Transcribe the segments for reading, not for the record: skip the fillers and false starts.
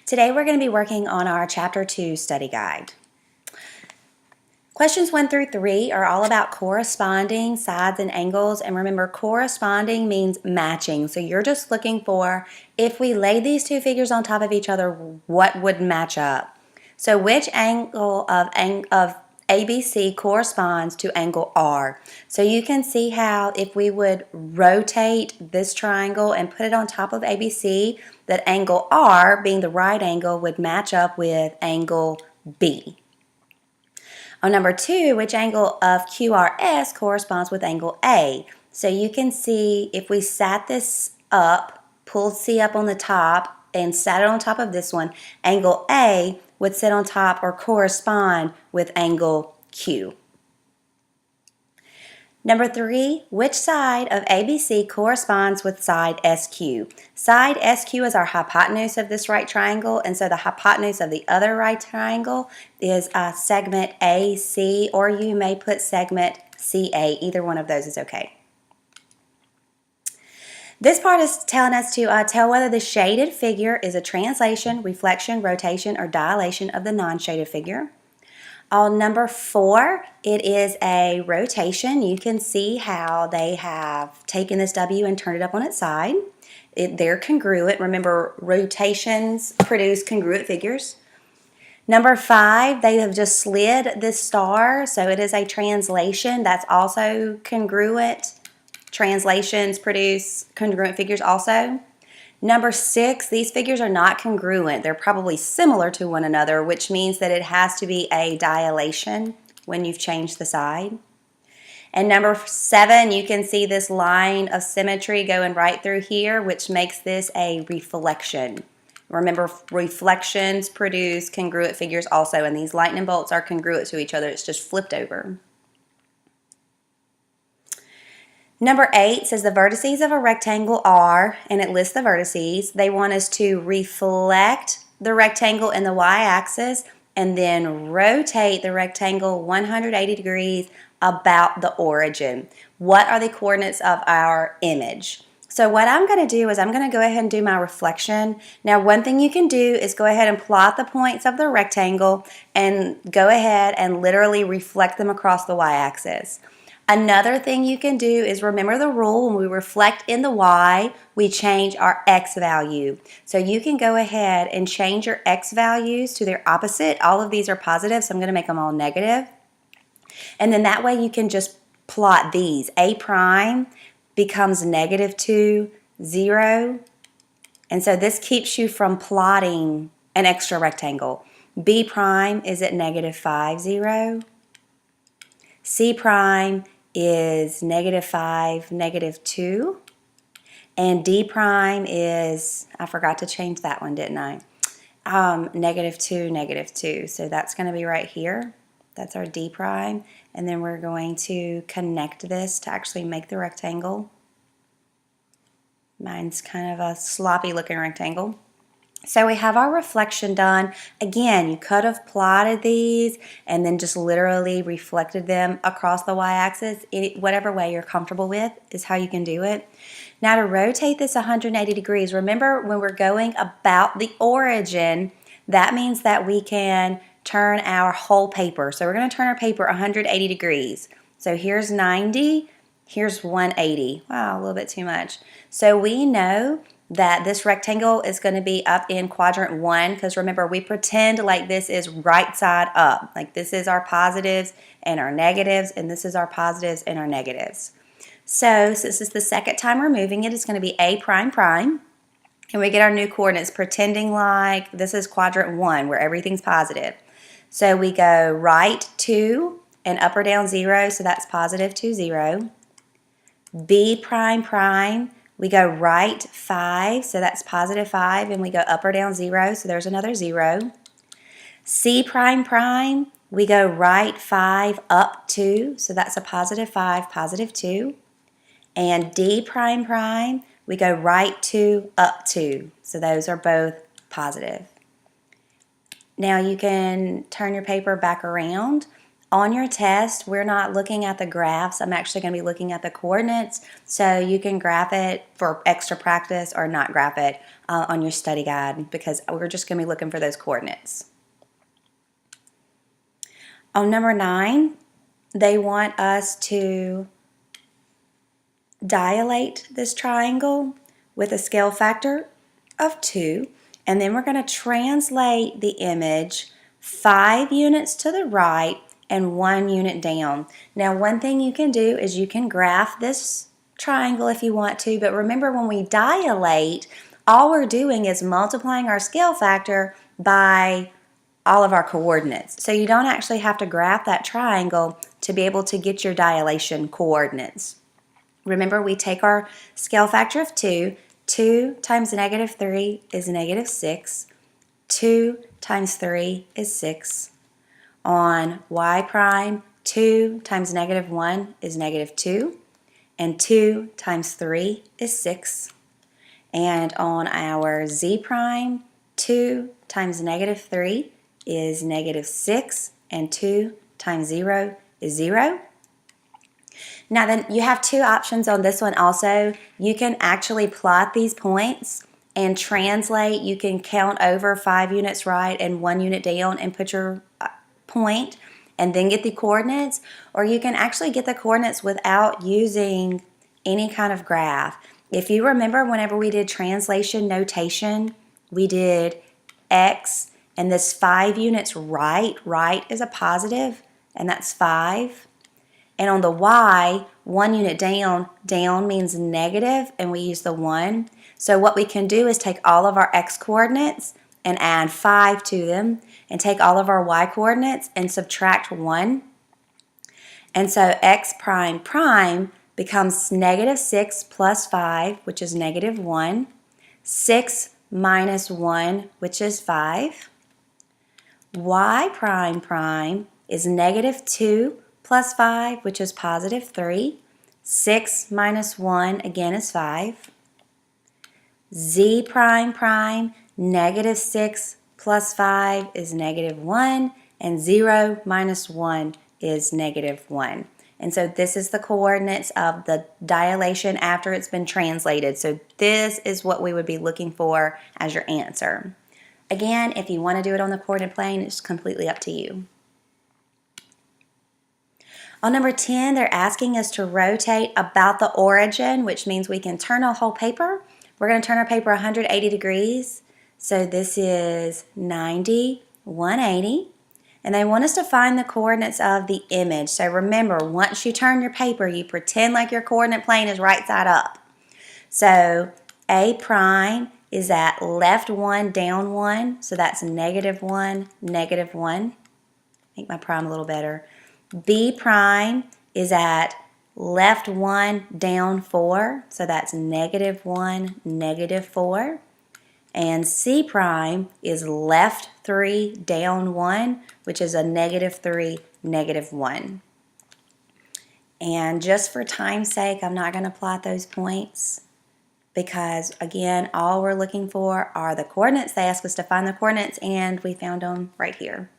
Today we're going to be working on our Chapter 2 study guide. Questions 1 through 3 are all about corresponding sides and angles, and remember, corresponding means matching. So you're just looking for, if we lay these two figures on top of each other, what would match up? So which angle of ABC corresponds to angle R? So you can see how if we would rotate this triangle and put it on top of ABC, that angle R, being the right angle, would match up with angle B. On number 2, which angle of QRS corresponds with angle A? So you can see if we sat this up, pulled C up on the top, and sat it on top of this one, angle A would sit on top or correspond with angle Q. Number 3, which side of ABC corresponds with side SQ? Side SQ is our hypotenuse of this right triangle, and so the hypotenuse of the other right triangle is segment AC, or you may put segment CA. Either one of those is okay. This part is telling us to tell whether the shaded figure is a translation, reflection, rotation, or dilation of the non-shaded figure. On number 4, it is a rotation. You can see how they have taken this W and turned it up on its side. They're congruent. Remember, rotations produce congruent figures. Number 5, they have just slid this star, so it is a translation. That's also congruent. Translations produce congruent figures also. Number 6, these figures are not congruent. They're probably similar to one another, which means that it has to be a dilation when you've changed the side. And number 7, you can see this line of symmetry going right through here, which makes this a reflection. Remember, reflections produce congruent figures also, and these lightning bolts are congruent to each other. It's just flipped over. Number 8 says the vertices of a rectangle are, and it lists the vertices. They want us to reflect the rectangle in the y-axis and then rotate the rectangle 180 degrees about the origin. What are the coordinates of our image? So what I'm going to do is I'm going to go ahead and do my reflection. Now, one thing you can do is go ahead and plot the points of the rectangle and go ahead and literally reflect them across the y-axis. Another thing you can do is remember the rule: when we reflect in the y, we change our x value. So you can go ahead and change your x values to their opposite. All of these are positive, so I'm going to make them all negative. And then that way you can just plot these. A prime becomes -2, 0. And so this keeps you from plotting an extra rectangle. B prime is at -5, 0. C prime is -5, -2, and D prime is, I forgot to change that one, didn't I? -2, -2. So that's going to be right here. That's our D prime, and then we're going to connect this to actually make the rectangle. Mine's kind of a sloppy looking rectangle. So we have our reflection done. Again, you could have plotted these and then just literally reflected them across the y-axis. Whatever way you're comfortable with is how you can do it. Now to rotate this 180 degrees, remember when we're going about the origin, that means that we can turn our whole paper. So we're going to turn our paper 180 degrees. So here's 90, here's 180. Wow, a little bit too much. So we know that this rectangle is going to be up in quadrant 1, because remember, we pretend like this is right side up. Like this is our positives and our negatives, and this is our positives and our negatives. So since it's the second time we're moving it, it's going to be A prime prime. And we get our new coordinates pretending like this is quadrant 1 where everything's positive. So we go right 2 and up or down 0, so that's +2, 0. B prime prime, we go right 5, so that's +5, and we go up or down 0, so there's another 0. C prime prime, we go right 5, up 2, so that's a +5, +2. And D prime prime, we go right 2, up 2, so those are both positive. Now you can turn your paper back around. On your test, we're not looking at the graphs. I'm actually going to be looking at the coordinates, so you can graph it for extra practice or not graph it on your study guide, because we're just going to be looking for those coordinates. On number 9, they want us to dilate this triangle with a scale factor of 2, and then we're going to translate the image 5 units to the right and 1 unit down. Now, one thing you can do is you can graph this triangle if you want to, but remember, when we dilate, all we're doing is multiplying our scale factor by all of our coordinates. So you don't actually have to graph that triangle to be able to get your dilation coordinates. Remember, we take our scale factor of 2. 2 times negative 3 is negative 6. 2 times 3 is 6. On y prime, 2 times negative 1 is negative 2. And 2 times 3 is 6. And on our z prime, 2 times negative 3 is negative 6. And 2 times 0 is 0. Now then, you have 2 options on this one also. You can actually plot these points and translate. You can count over 5 units right and 1 unit down and put your point and then get the coordinates, or you can actually get the coordinates without using any kind of graph. If you remember, whenever we did translation notation, we did x and this 5 units right is a positive, and that's 5. And on the y, 1 unit down means negative, and we use the 1. So what we can do is take all of our x coordinates and add 5 to them, and take all of our y coordinates and subtract 1. And so x prime prime becomes negative 6 plus 5, which is negative 1. 6 minus 1, which is 5. Y prime prime is negative 2 plus 5, which is positive 3. 6 minus 1, again, is 5. Z prime prime, negative 6 plus 5 is negative 1, and 0 minus 1 is negative 1. And so this is the coordinates of the dilation after it's been translated. So this is what we would be looking for as your answer. Again, if you want to do it on the coordinate plane, it's completely up to you. On number 10, they're asking us to rotate about the origin, which means we can turn a whole paper. We're going to turn our paper 180 degrees. So this is 90, 180. And they want us to find the coordinates of the image. So remember, once you turn your paper, you pretend like your coordinate plane is right side up. So A prime is at left 1, down 1. So that's negative 1, negative 1. Make my prime a little better. B prime is at left 1, down 4, so that's negative 1, negative 4. And C prime is left 3, down 1, which is a negative 3, negative 1. And just for time's sake, I'm not going to plot those points because, again, all we're looking for are the coordinates. They asked us to find the coordinates, and we found them right here.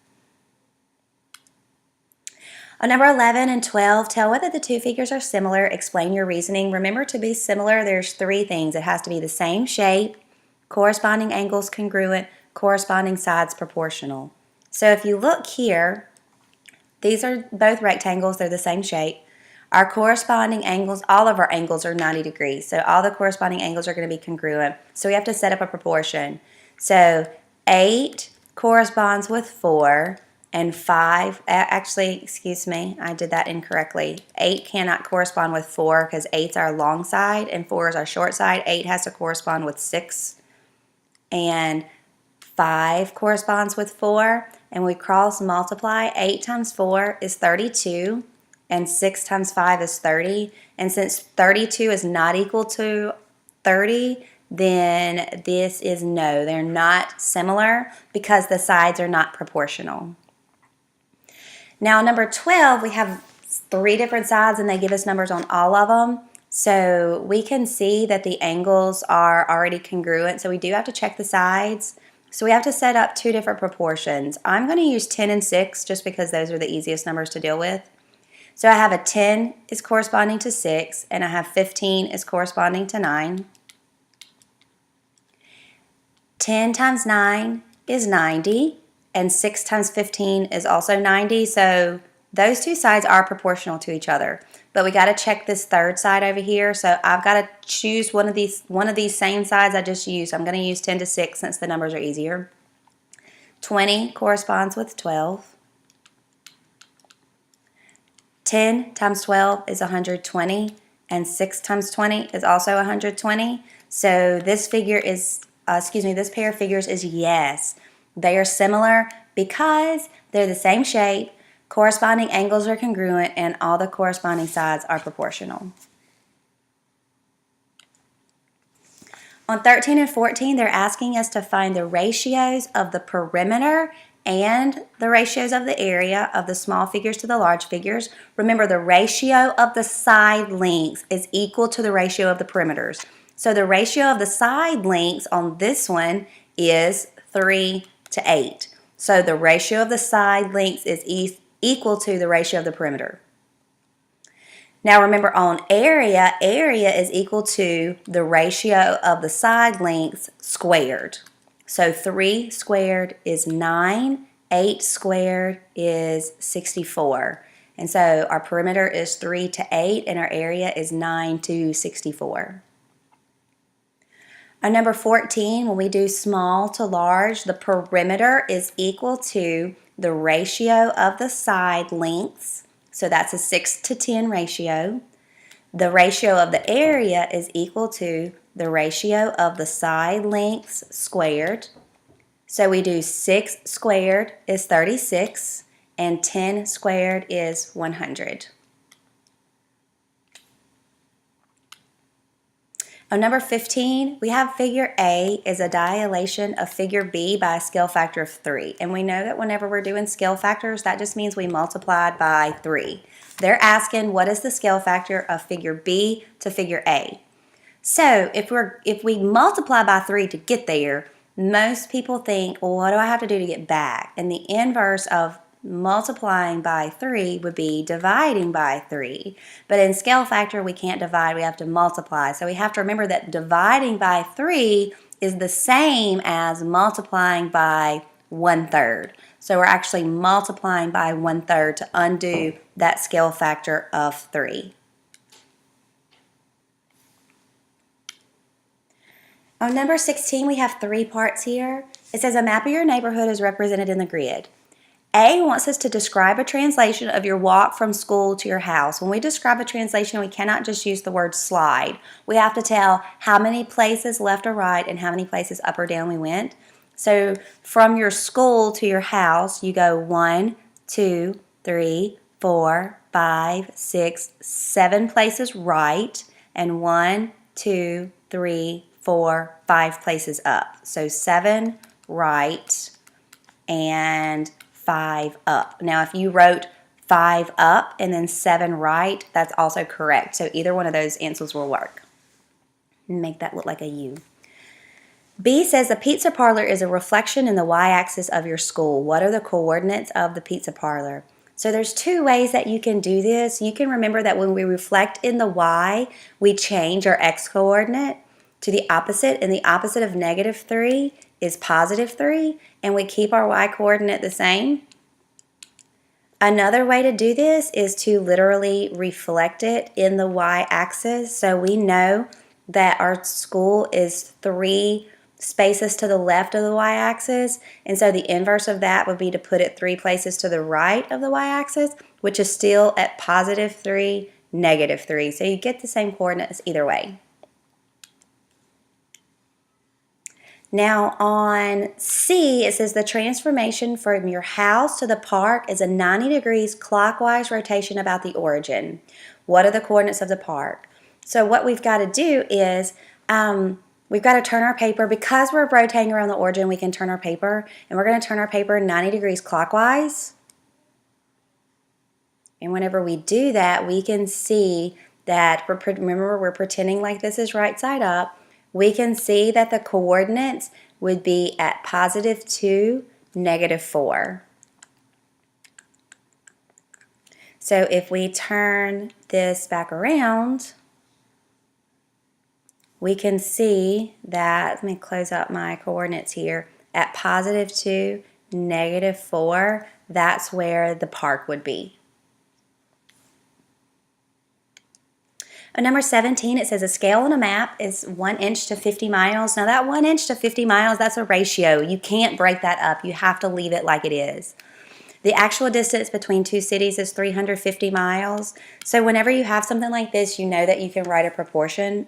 On number 11 and 12, tell whether the 2 figures are similar. Explain your reasoning. Remember, to be similar, there's 3 things. It has to be the same shape, corresponding angles congruent, corresponding sides proportional. So if you look here, these are both rectangles. They're the same shape. Our corresponding angles, all of our angles are 90 degrees. So all the corresponding angles are going to be congruent. So we have to set up a proportion. So 8 corresponds with 4. And 5, actually, excuse me, I did that incorrectly. 8 cannot correspond with 4 because 8's our long side and 4 is our short side. 8 has to correspond with 6. And 5 corresponds with 4. And we cross multiply. 8 times 4 is 32. And 6 times 5 is 30. And since 32 is not equal to 30, then this is no. They're not similar because the sides are not proportional. Now, number 12, we have 3 different sides, and they give us numbers on all of them. So we can see that the angles are already congruent, so we do have to check the sides. So we have to set up two different proportions. I'm going to use 10 and 6 just because those are the easiest numbers to deal with. So I have a 10 is corresponding to 6, and I have 15 is corresponding to 9. 10 times 9 is 90, and 6 times 15 is also 90. So those two sides are proportional to each other. But we got to check this third side over here. So I've got to choose one of these same sides I just used. I'm going to use 10 to 6 since the numbers are easier. 20 corresponds with 12. 10 times 12 is 120, and 6 times 20 is also 120. So this figure is, this pair of figures is yes. They are similar because they're the same shape, corresponding angles are congruent, and all the corresponding sides are proportional. On 13 and 14, they're asking us to find the ratios of the perimeter and the ratios of the area of the small figures to the large figures. Remember, the ratio of the side lengths is equal to the ratio of the perimeters. So the ratio of the side lengths on this one is 3 to 8. So the ratio of the side lengths is equal to the ratio of the perimeter. Now remember, on area is equal to the ratio of the side lengths squared. So 3 squared is 9, 8 squared is 64. And so our perimeter is 3 to 8, and our area is 9 to 64. On number 14, when we do small to large, the perimeter is equal to the ratio of the side lengths. So that's a 6 to 10 ratio. The ratio of the area is equal to the ratio of the side lengths squared. So we do 6 squared is 36, and 10 squared is 100. On number 15, we have figure A is a dilation of figure B by a scale factor of 3. And we know that whenever we're doing scale factors, that just means we multiplied by 3. They're asking what is the scale factor of figure B to figure A. So if we multiply by 3 to get there, most people think, well, what do I have to do to get back? And the inverse of multiplying by 3 would be dividing by 3. But in scale factor, we can't divide, we have to multiply. So we have to remember that dividing by 3 is the same as multiplying by 1/3. So we're actually multiplying by 1/3 to undo that scale factor of 3. On number 16, we have 3 parts here. It says a map of your neighborhood is represented in the grid. A wants us to describe a translation of your walk from school to your house. When we describe a translation, we cannot just use the word slide. We have to tell how many places left or right and how many places up or down we went. So from your school to your house, you go 1, 2, 3, 4, 5, 6, 7 places right, and 1, 2, 3, 4, 5 places up. So 7 right and 5 up. Now if you wrote 5 up and then 7 right, that's also correct. So either one of those answers will work. Make that look like a U. B says the pizza parlor is a reflection in the y-axis of your school. What are the coordinates of the pizza parlor? So there's 2 ways that you can do this. You can remember that when we reflect in the y, we change our x coordinate to the opposite, and the opposite of -3 is +3, and we keep our y coordinate the same. Another way to do this is to literally reflect it in the y-axis. So we know that our school is 3 spaces to the left of the y-axis, and so the inverse of that would be to put it 3 places to the right of the y-axis, which is still at +3, -3. So you get the same coordinates either way. Now on C, it says the transformation from your house to the park is a 90 degrees clockwise rotation about the origin. What are the coordinates of the park? So what we've got to do is we've got to turn our paper. Because we're rotating around the origin, we can turn our paper, and we're going to turn our paper 90 degrees clockwise. And whenever we do that, we can see that, remember, we're pretending like this is right side up. We can see that the coordinates would be at +2, -4. So if we turn this back around, we can see that, let me close up my coordinates here, at +2, -4, that's where the park would be. Number 17, it says a scale on a map is 1 inch to 50 miles. Now that 1 inch to 50 miles, that's a ratio. You can't break that up. You have to leave it like it is. The actual distance between two cities is 350 miles. So whenever you have something like this, you know that you can write a proportion.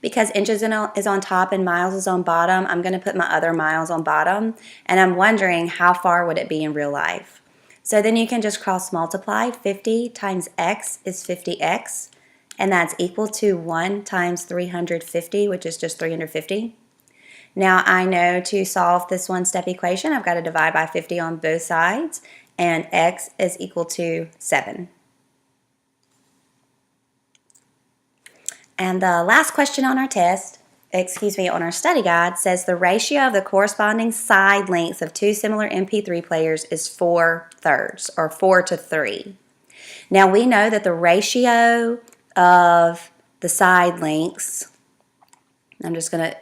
Because inches is on top and miles is on bottom, I'm going to put my other miles on bottom. And I'm wondering how far would it be in real life. So then you can just cross multiply. 50 times x is 50x. And that's equal to 1 times 350, which is just 350. Now I know to solve this one-step equation, I've got to divide by 50 on both sides, and x is equal to 7. And the last question on our test, on our study guide, says the ratio of the corresponding side lengths of two similar MP3 players is 4/3, or 4:3. Now we know that the ratio of the side lengths, I'm just going to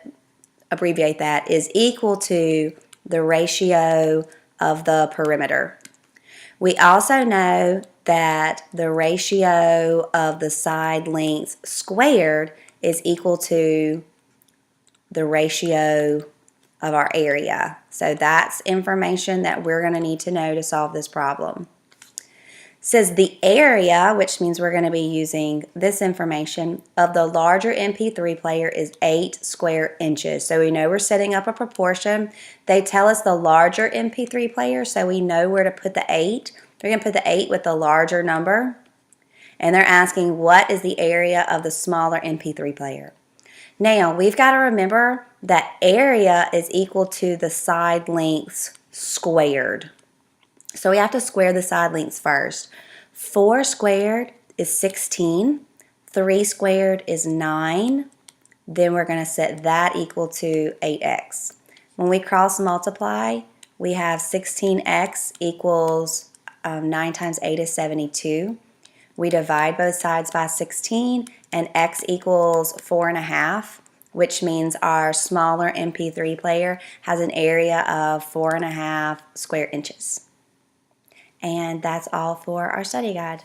abbreviate that, is equal to the ratio of the perimeter. We also know that the ratio of the side lengths squared is equal to the ratio of our area. So that's information that we're going to need to know to solve this problem. Says the area, which means we're going to be using this information, of the larger MP3 player is 8 square inches. So we know we're setting up a proportion. They tell us the larger MP3 player, so we know where to put the 8. They're going to put the 8 with the larger number. And they're asking what is the area of the smaller MP3 player. Now, we've got to remember that area is equal to the side lengths squared. So we have to square the side lengths first. 4 squared is 16. 3 squared is 9. Then we're going to set that equal to 8x. When we cross multiply, we have 16x equals 9 times 8 is 72. We divide both sides by 16, and x equals 4.5, which means our smaller MP3 player has an area of 4.5 square inches. And that's all for our study guide.